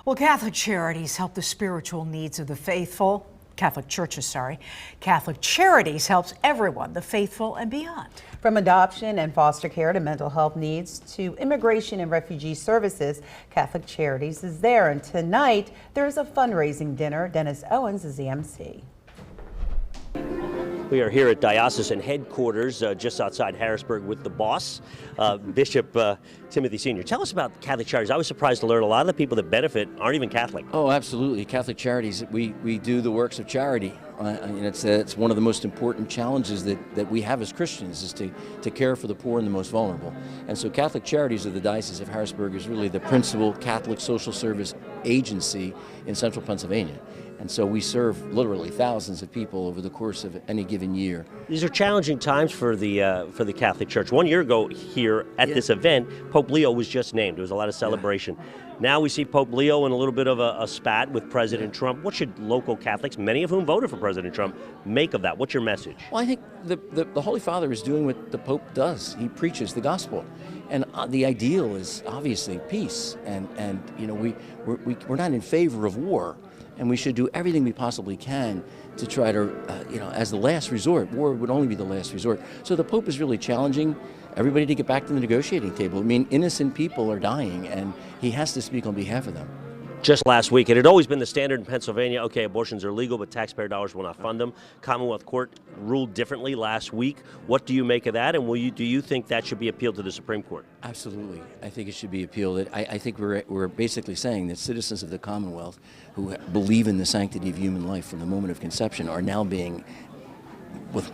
Well, Catholic Charities help the spiritual needs of the faithful. Catholic churches, sorry. Catholic Charities helps everyone, the faithful and beyond. From adoption and foster care to mental health needs to immigration and refugee services, Catholic Charities is there. And tonight, there's a fundraising dinner. Dennis Owens is the MC. We are here at diocesan headquarters just outside Harrisburg with the boss, Bishop Timothy Sr. Tell us about Catholic Charities. I was surprised to learn a lot of the people that benefit aren't even Catholic. Oh, absolutely. Catholic Charities, we do the works of charity. And it's one of the most important challenges that we have as Christians is to care for the poor and the most vulnerable. And so Catholic Charities of the Diocese of Harrisburg is really the principal Catholic social service agency in central Pennsylvania. And so we serve literally thousands of people over the course of any given year. These are challenging times for the Catholic Church. 1 year ago here at this event, Pope Leo was just named. There was a lot of celebration. Now we see Pope Leo in a little bit of a spat with President Trump. What should local Catholics, many of whom voted for President Trump, make of that? What's your message? Well, I think the Holy Father is doing what the Pope does. He preaches the gospel. And the ideal is obviously peace. And you know, we're not in favor of war. And we should do everything we possibly can to try to, as the last resort. War would only be the last resort. So the Pope is really challenging everybody to get back to the negotiating table. I mean, innocent people are dying, and he has to speak on behalf of them. Just last week, it had always been the standard in Pennsylvania, okay, abortions are legal, but taxpayer dollars will not fund them. Commonwealth Court ruled differently last week. What do you make of that, and do you think that should be appealed to the Supreme Court? Absolutely. I think it should be appealed. I think we're basically saying that citizens of the Commonwealth who believe in the sanctity of human life from the moment of conception are now being,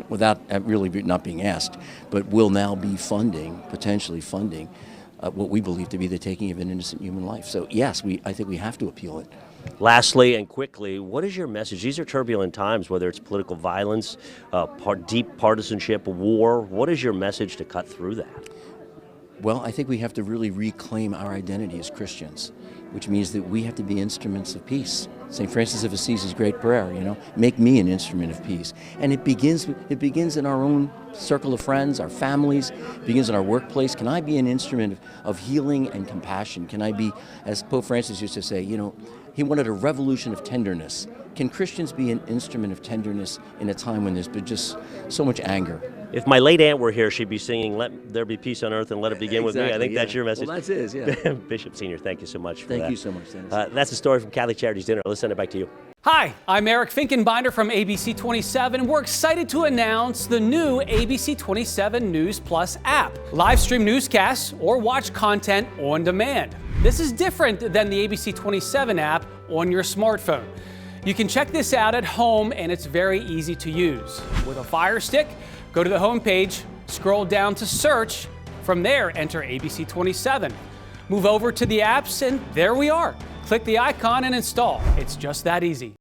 without really not being asked, but will now be potentially funding, what we believe to be the taking of an innocent human life. So yes, I think we have to appeal it. Lastly and quickly, what is your message? These are turbulent times, whether it's political violence, deep partisanship, war. What is your message to cut through that? Well, I think we have to really reclaim our identity as Christians, which means that we have to be instruments of peace. St. Francis of Assisi's great prayer, make me an instrument of peace. And it begins in our own circle of friends, our families, it begins in our workplace. Can I be an instrument of healing and compassion? Can I be, as Pope Francis used to say, he wanted a revolution of tenderness. Can Christians be an instrument of tenderness in a time when there's been just so much anger? If my late aunt were here, she'd be singing, "Let there be peace on earth and let it begin with me." I think that's your message. Well, that's his, yeah. Bishop Sr., thank you so much for that. Thank you so much, Dennis. That's the story from Catholic Charities Dinner. Let's send it back to you. Hi, I'm Eric Finkenbinder from ABC 27, and we're excited to announce the new ABC 27 News Plus app. Live stream newscasts or watch content on demand. This is different than the ABC 27 app on your smartphone. You can check this out at home, and it's very easy to use. With a Fire Stick, go to the home page, scroll down to search. From there, enter ABC 27. Move over to the apps, and there we are. Click the icon and install. It's just that easy.